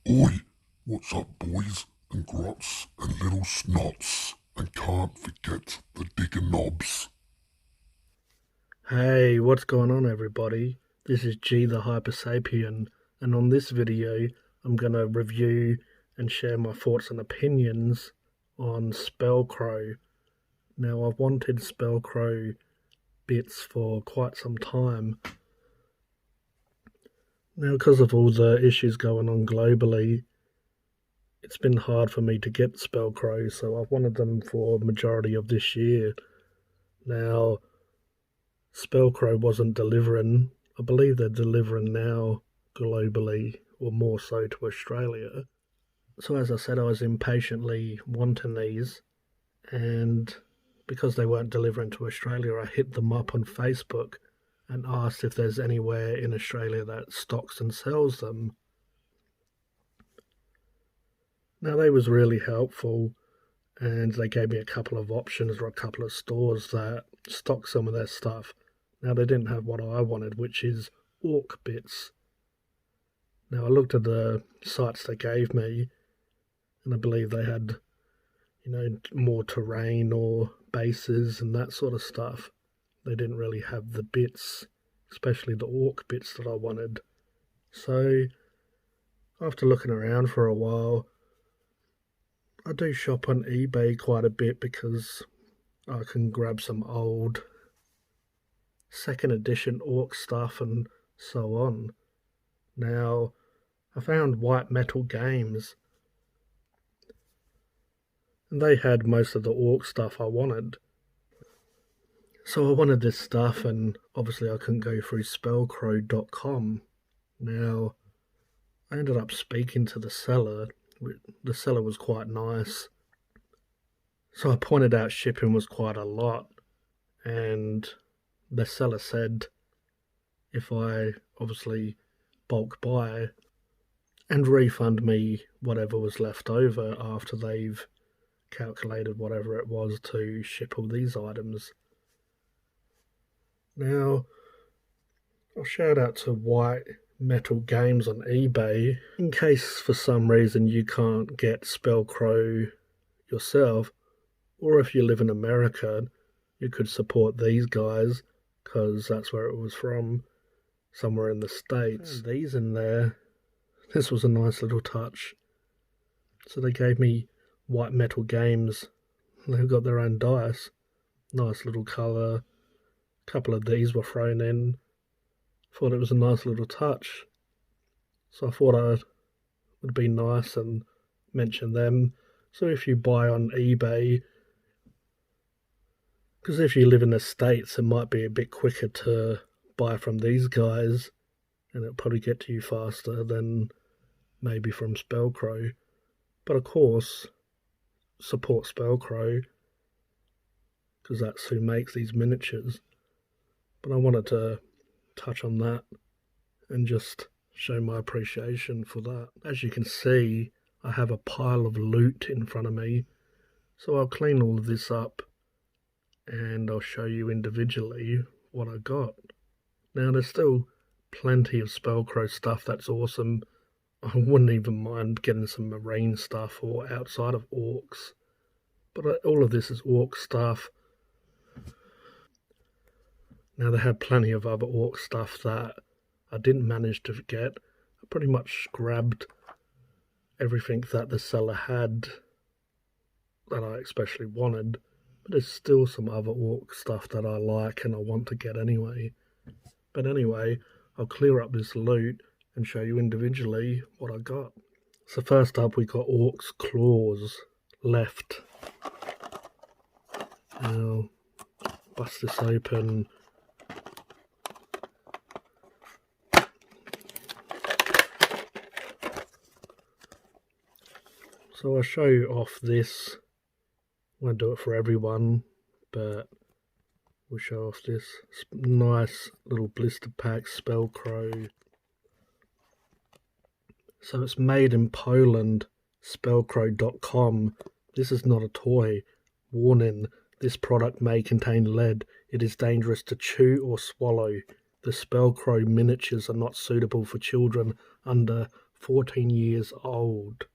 Oi, what's up, boys and grots and little snots? And can't forget the digger knobs. Hey, what's going on, everybody? This is gthehypersapien, and on this video, I'm going to review and share my thoughts and opinions on Spellcrow. Now, I've wanted Spellcrow bits for quite some time. Now, because of all the issues going on globally, it's been hard for me to get Spellcrow, so I've wanted them for the majority of this year. Now, Spellcrow wasn't delivering. I believe they're delivering now globally, or more so to Australia. So as I said, I was impatiently wanting these, and because they weren't delivering to Australia, I hit them up on Facebook and asked if there's anywhere in Australia that stocks and sells them. Now, they was really helpful, and they gave me a couple of options or a couple of stores that stock some of their stuff. Now, they didn't have what I wanted, which is Orc Bits. Now, I looked at the sites they gave me, and I believe they had, more terrain or bases and that sort of stuff. They didn't really have the bits, especially the Orc Bits that I wanted. So, after looking around for a while, I do shop on eBay quite a bit because I can grab some old second edition Orc stuff and so on. Now, I found White Metal Games, and they had most of the Orc stuff I wanted. So I wanted this stuff, and obviously I couldn't go through spellcrow.com. Now, I ended up speaking to the seller. The seller was quite nice. So I pointed out shipping was quite a lot, and the seller said if I obviously bulk buy and refund me whatever was left over after they've calculated whatever it was to ship all these items. Now, I'll shout out to White Metal Games on eBay in case for some reason you can't get Spellcrow yourself, or if you live in America, you could support these guys because that's where it was from, somewhere in the States. These in there, this was a nice little touch. So they gave me White Metal Games. They've got their own dice. Nice little colour. A couple of these were thrown in. Thought it was a nice little touch. So I thought I would be nice and mention them. So if you buy on eBay, because if you live in the States, it might be a bit quicker to buy from these guys, and it'll probably get to you faster than maybe from Spellcrow. But of course, support Spellcrow, because that's who makes these miniatures. But I wanted to touch on that and just show my appreciation for that. As you can see, I have a pile of loot in front of me, so I'll clean all of this up and I'll show you individually what I got. Now, there's still plenty of Spellcrow stuff that's awesome. I wouldn't even mind getting some marine stuff or outside of orcs, but all of this is orc stuff. Now, they had plenty of other orc stuff that I didn't manage to get. I pretty much grabbed everything that the seller had that I especially wanted, but there's still some other orc stuff that I like and I want to get anyway. But anyway, I'll clear up this loot and show you individually what I got. So first up, we got Orc's Claws left. Now, bust this open. So I'll show you off this. I won't do it for everyone, but we'll show off this nice little blister pack Spellcrow. So it's made in Poland, spellcrow.com. This is not a toy. Warning, this product may contain lead. It is dangerous to chew or swallow. The Spellcrow miniatures are not suitable for children under 14 years old.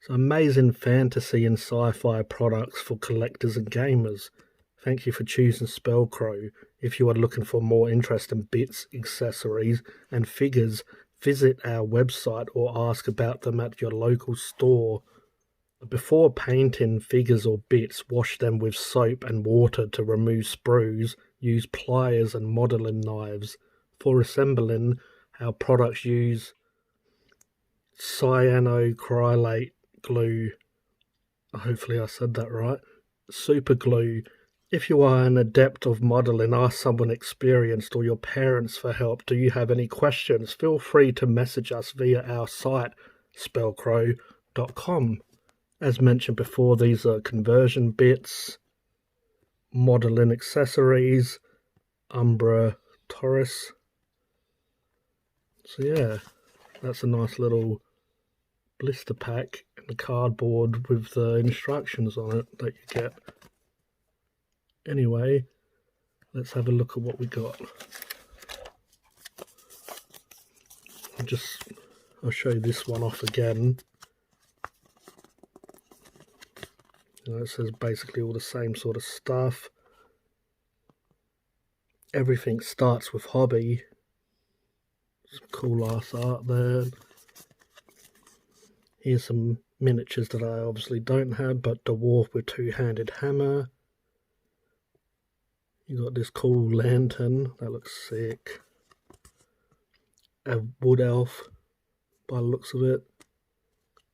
So amazing fantasy and sci-fi products for collectors and gamers. Thank you for choosing Spellcrow. If you are looking for more interesting bits, accessories, and figures, visit our website or ask about them at your local store. Before painting figures or bits, wash them with soap and water to remove sprues. Use pliers and modelling knives. For assembling, our products use cyanocrylate glue. Hopefully I said that right. Super glue. If you are an adept of modelling, ask someone experienced or your parents for help. Do you have any questions? Feel free to message us via our site, spellcrow.com. As mentioned before, these are conversion bits, modelling accessories, Umbra Taurus. So yeah, that's a nice little blister pack and the cardboard with the instructions on it that you get. Anyway, let's have a look at what we got. I'll show you this one off again. It says basically all the same sort of stuff. Everything starts with hobby. Some cool ass art there. Here's some miniatures that I obviously don't have, but dwarf with two-handed hammer. You got this cool lantern, that looks sick. A wood elf, by the looks of it.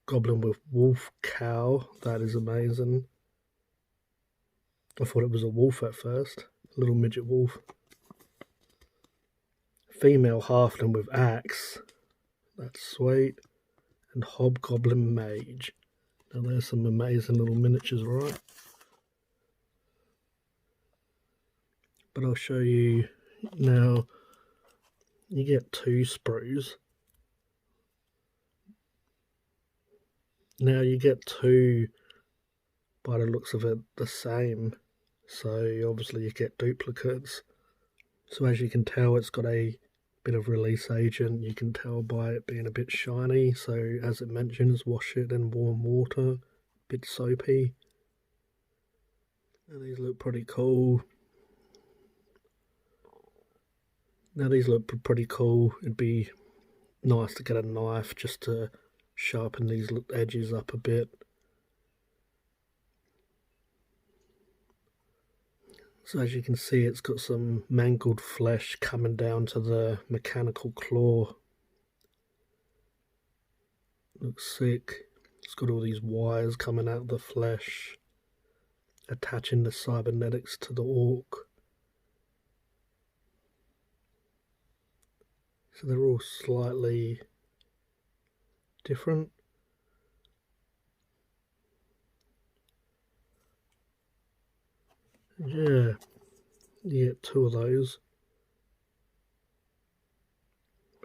Goblin with wolf cow, that is amazing. I thought it was a wolf at first, a little midget wolf. Female halfling with axe, that's sweet. And hobgoblin mage. Now there's some amazing little miniatures, right? But I'll show you now. You get 2 sprues. Now you get 2, by the looks of it, the same. So obviously you get duplicates. So as you can tell, it's got a bit of release agent. You can tell by it being a bit shiny. So as it mentions, wash it in warm water. Bit soapy. And these look pretty cool. Now these look pretty cool. It'd be nice to get a knife just to sharpen these edges up a bit. So as you can see, it's got some mangled flesh coming down to the mechanical claw. Looks sick. It's got all these wires coming out of the flesh, attaching the cybernetics to the orc. So they're all slightly different. Yeah, you get 2 of those.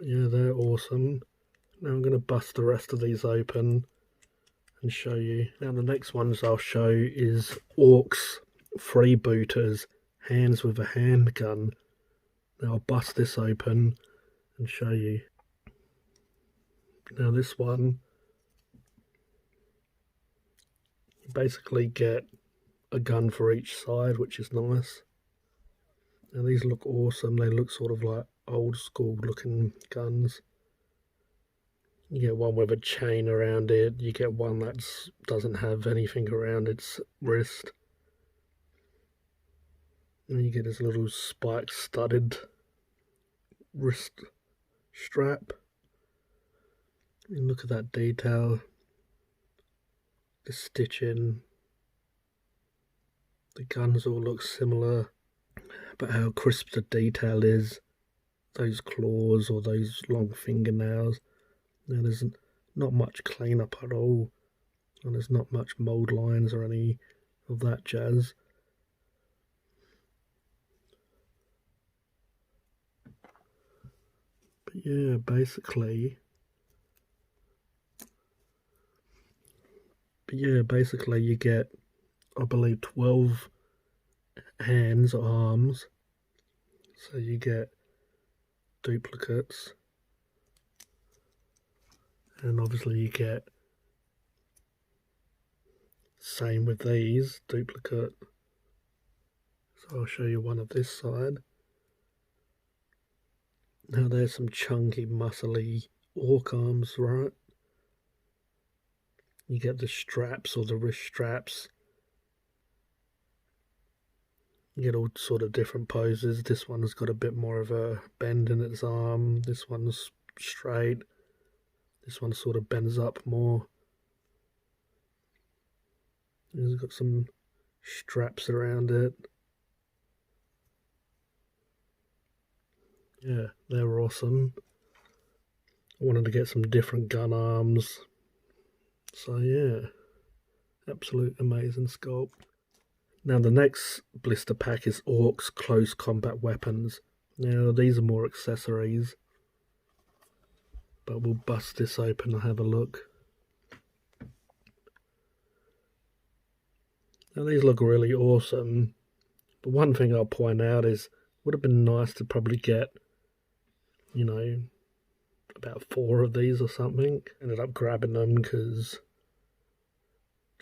Yeah, they're awesome. Now I'm going to bust the rest of these open and show you. Now the next ones I'll show is Orcs Freebooters, hands with a handgun. Now I'll bust this open and show you. Now this one, you basically get a gun for each side, which is nice. Now these look awesome. They look sort of like old school looking guns. You get one with a chain around it. You get one that doesn't have anything around its wrist. And you get this little spike studded wrist strap. And look at that detail. The stitching. The guns all look similar. But how crisp the detail is. Those claws or those long fingernails. Now there's not much cleanup at all. And there's not much mold lines or any of that jazz. But yeah, basically you get, I believe, 12 hands, arms. So you get duplicates. And obviously you get same with these, duplicate. So I'll show you one of this side. Now there's some chunky, muscly orc arms, right? You get the straps or the wrist straps. You get all sort of different poses. This one has got a bit more of a bend in its arm. This one's straight. This one sort of bends up more. It's got some straps around it. Yeah, they're awesome. I wanted to get some different gun arms. So yeah, absolute amazing sculpt. Now the next blister pack is Orc's Close Combat Weapons. Now these are more accessories, but we'll bust this open and have a look. Now these look really awesome, but one thing I'll point out is would have been nice to probably get, you know, about 4 of these or something. Ended up grabbing them because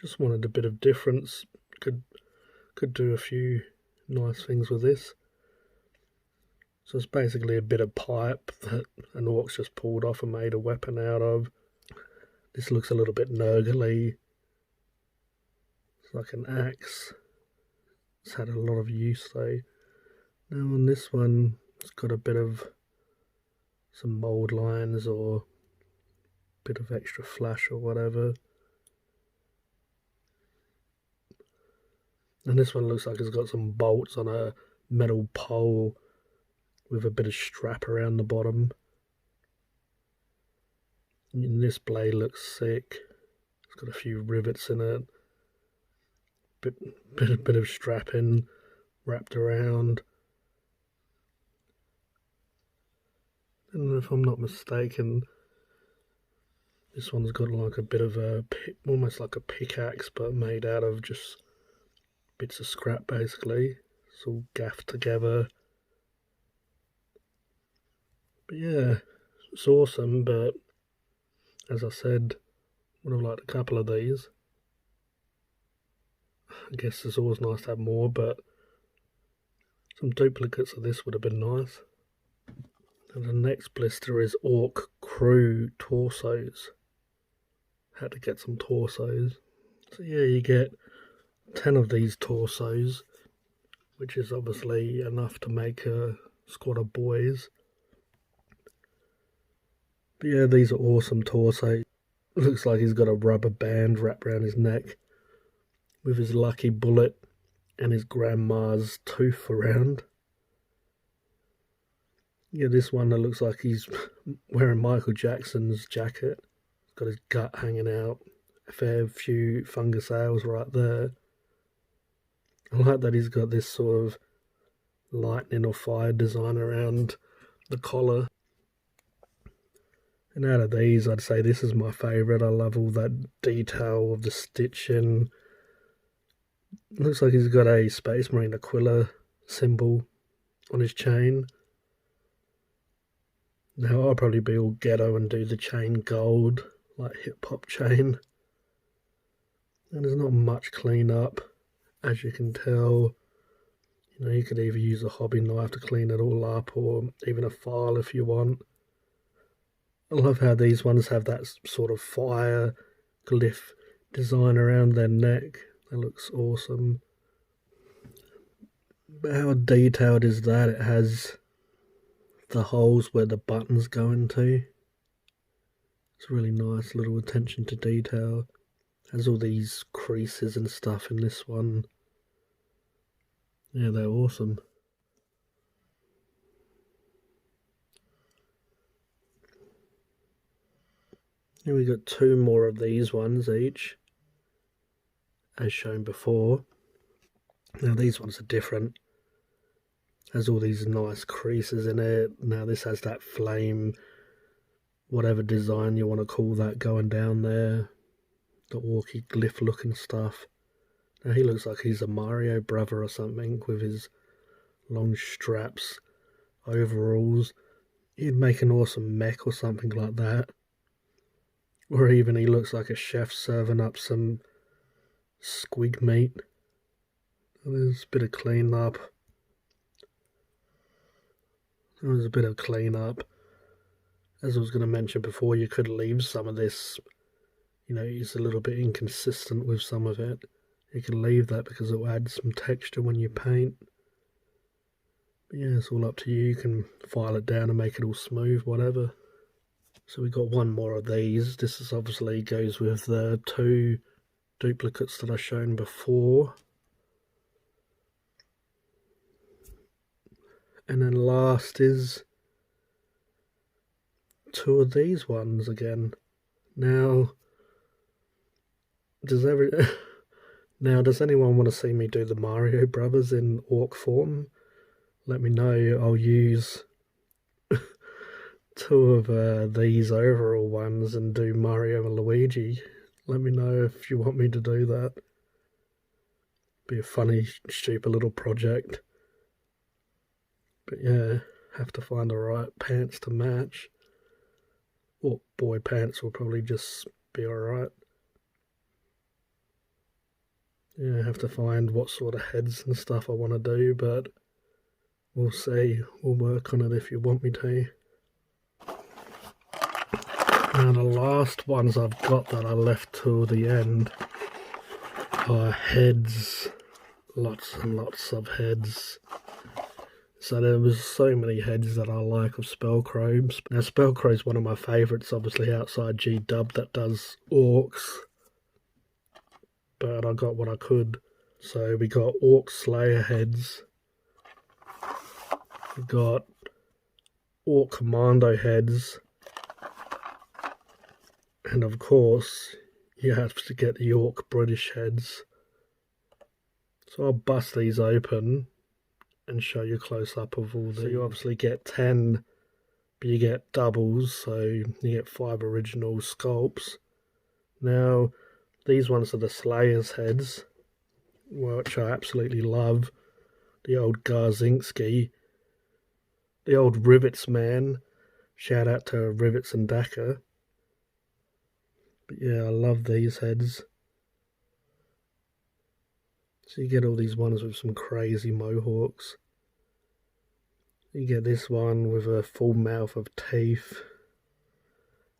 just wanted a bit of difference. Could do a few nice things with this. So it's basically a bit of pipe that an orc's just pulled off and made a weapon out of. This looks a little bit nurgly. It's like an axe. It's had a lot of use though. Now on this one, it's got a bit of some mould lines or a bit of extra flash or whatever. And this one looks like it's got some bolts on a metal pole with a bit of strap around the bottom. And this blade looks sick. It's got a few rivets in it. Bit of strapping wrapped around. And if I'm not mistaken, this one's got like a bit of a, almost like a pickaxe, but made out of just bits of scrap basically. It's all gaffed together. But yeah, it's awesome, but as I said, would have liked a couple of these. I guess it's always nice to have more, but some duplicates of this would have been nice. And the next blister is Orc Crew Torsos. Had to get some torsos. So yeah, you get 10 of these torsos, which is obviously enough to make a squad of boys. But yeah, these are awesome torsos. Looks like he's got a rubber band wrapped around his neck with his lucky bullet and his grandma's tooth around. Yeah, this one that looks like he's wearing Michael Jackson's jacket. He's got his gut hanging out. A fair few fungus nails right there. I like that he's got this sort of lightning or fire design around the collar. And out of these, I'd say this is my favourite. I love all that detail of the stitching. Looks like he's got a Space Marine Aquila symbol on his chain. Now I'll probably be all ghetto and do the chain gold, like hip hop chain. And there's not much clean up, as you can tell. You know, you could either use a hobby knife to clean it all up, or even a file if you want. I love how these ones have that sort of fire glyph design around their neck. That looks awesome. But how detailed is that? It has the holes where the buttons go into. It's really nice, little attention to detail. Has all these creases and stuff in this one. Yeah, they're awesome. Here we got 2 more of these ones each, as shown before. Now these ones are different. Has all these nice creases in it. Now this has that flame, whatever design you want to call that, going down there. The orky glyph looking stuff. Now he looks like he's a Mario brother or something with his long straps, overalls. He'd make an awesome mech or something like that. Or even he looks like a chef serving up some squid meat. There's a bit of clean up. As I was going to mention before, you could leave some of this. It's a little bit inconsistent with some of it. You can leave that because it will add some texture when you paint. But yeah, it's all up to you. You can file it down and make it all smooth, whatever. So we got one more of these. This is obviously goes with the 2 duplicates that I shown before. And then last is 2 of these ones again. Now, does anyone want to see me do the Mario Brothers in Orc form? Let me know. I'll use 2 of these overall ones and do Mario and Luigi. Let me know if you want me to do that. Be a funny, stupid little project. But yeah, have to find the right pants to match. Or boy pants will probably just be alright. Yeah, I have to find what sort of heads and stuff I want to do, but we'll see. We'll work on it if you want me to. Now the last ones I've got that I left till the end are heads. Lots and lots of heads. So there was so many heads that I like of Spellcrow. Now Spellcrow is one of my favourites, obviously outside G-Dub that does orcs. But I got what I could. So we got Orc Slayer heads. We got Orc Commando heads. And of course, you have to get the Orc British heads. So I'll bust these open and show you a close up of all these. So you obviously get 10, but you get doubles, so you get 5 original sculpts. Now, these ones are the Slayer's heads, which I absolutely love. The old Garzinski, the old Rivets man. Shout out to Rivets and Daka. But yeah, I love these heads. So you get all these ones with some crazy mohawks. You get this one with a full mouth of teeth.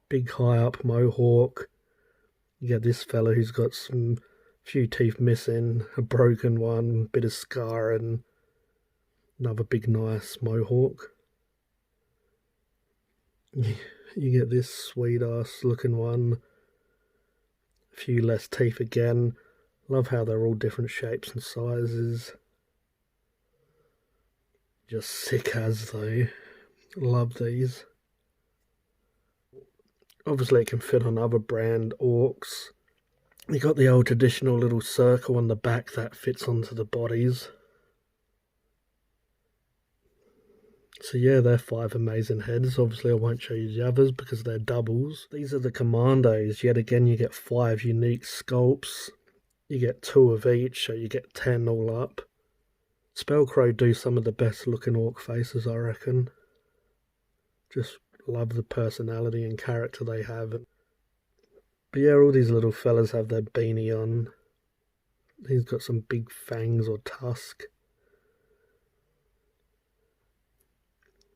Big high up mohawk. You get this fella who's got some few teeth missing, a broken one, bit of scar, and another big nice mohawk. You get this sweet ass looking one, a few less teeth again. Love how they're all different shapes and sizes. Just sick as though. Love these. Obviously it can fit on other brand orcs. You got the old traditional little circle on the back that fits onto the bodies. So yeah, they're 5 amazing heads. Obviously I won't show you the others because they're doubles. These are the commandos. Yet again you get 5 unique sculpts. You get 2 of each, so you get 10 all up. Spellcrow do some of the best looking orc faces, I reckon. Just love the personality and character they have. But yeah, all these little fellas have their beanie on. He's got some big fangs or tusk.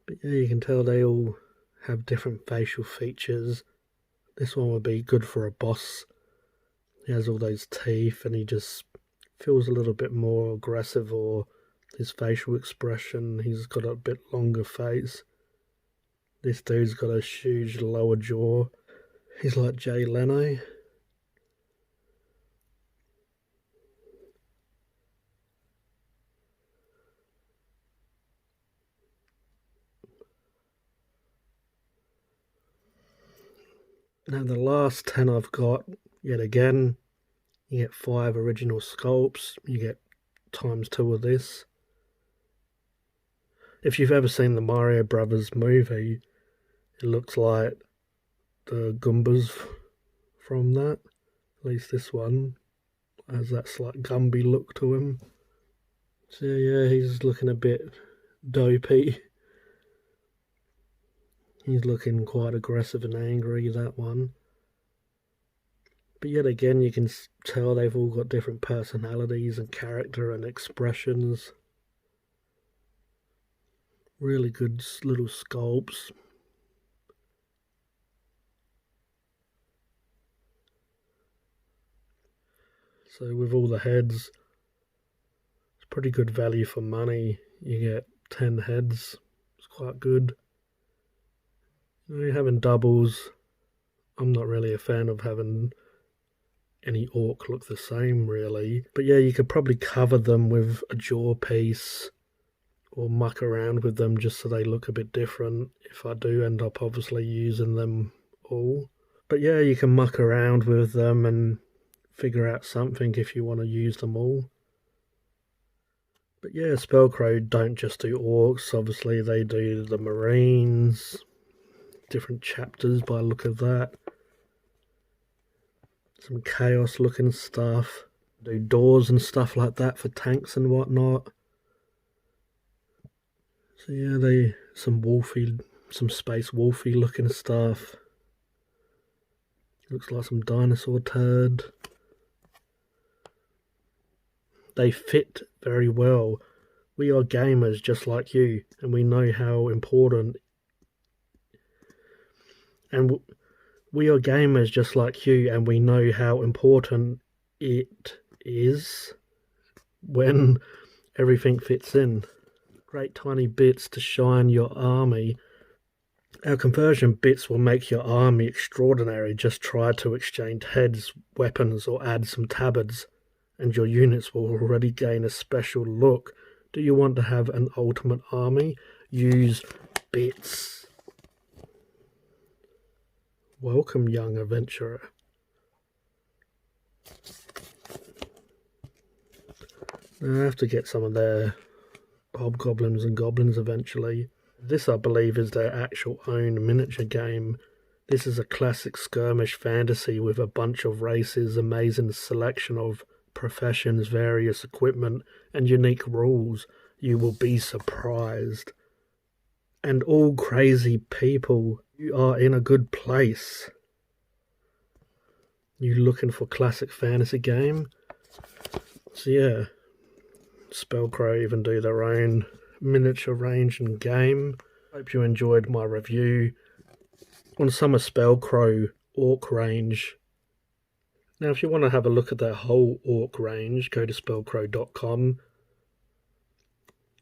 But yeah, you can tell they all have different facial features. This one would be good for a boss. He has all those teeth and he just feels a little bit more aggressive, or his facial expression, he's got a bit longer face. This dude's got a huge lower jaw. He's like Jay Leno. Now the last 10 I've got, yet again, you get 5 original sculpts, you get ×2 of this. If you've ever seen the Mario Brothers movie, it looks like the Goombas from that. At least this one has that slight Gumby look to him. So yeah, he's looking a bit dopey. He's looking quite aggressive and angry, that one. But yet again, you can tell they've all got different personalities and character and expressions. Really good little sculpts. So with all the heads, it's pretty good value for money. You get 10 heads. It's quite good. You're having doubles. I'm not really a fan of having any orc look the same, really. But yeah, you could probably cover them with a jaw piece or muck around with them just so they look a bit different if I do end up obviously using them all. But yeah, you can muck around with them and figure out something if you want to use them all. But yeah, Spellcrow don't just do orcs, obviously they do the marines, different chapters by the look of that. Some chaos looking stuff. Do doors and stuff like that for tanks and whatnot. So yeah, some space wolfy looking stuff. Looks like some dinosaur turd. They fit very well. We are gamers just like you, and we know how important. And we are gamers just like you, and we know how important it is when everything fits in. Great tiny bits to shine your army. Our conversion bits will make your army extraordinary. Just try to exchange heads, weapons, or add some tabards, and your units will already gain a special look. Do you want to have an ultimate army? Use bits. Welcome, young adventurer. Now I have to get some of their hobgoblins and goblins eventually. This, I believe, is their actual own miniature game. This is a classic skirmish fantasy with a bunch of races, amazing selection of professions, various equipment, and unique rules. You will be surprised. And all crazy people. You are in a good place. You looking for classic fantasy game? So yeah, Spellcrow even do their own miniature range and game. Hope you enjoyed my review on some of Spellcrow Ork range. Now if you want to have a look at their whole Ork range, go to spellcrow.com.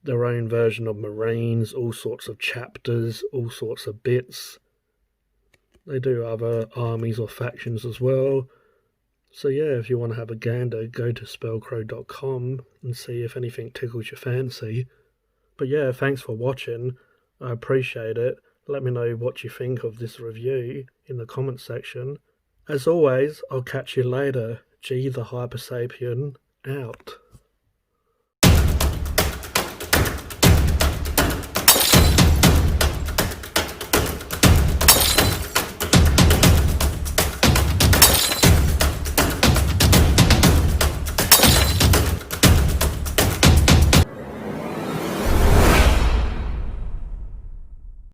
Their own version of marines, all sorts of chapters, all sorts of bits. They do other armies or factions as well. So yeah, if you want to have a gander, go to spellcrow.com and see if anything tickles your fancy. But yeah, thanks for watching. I appreciate it. Let me know what you think of this review in the comment section. As always, I'll catch you later. Gthehypersapien out.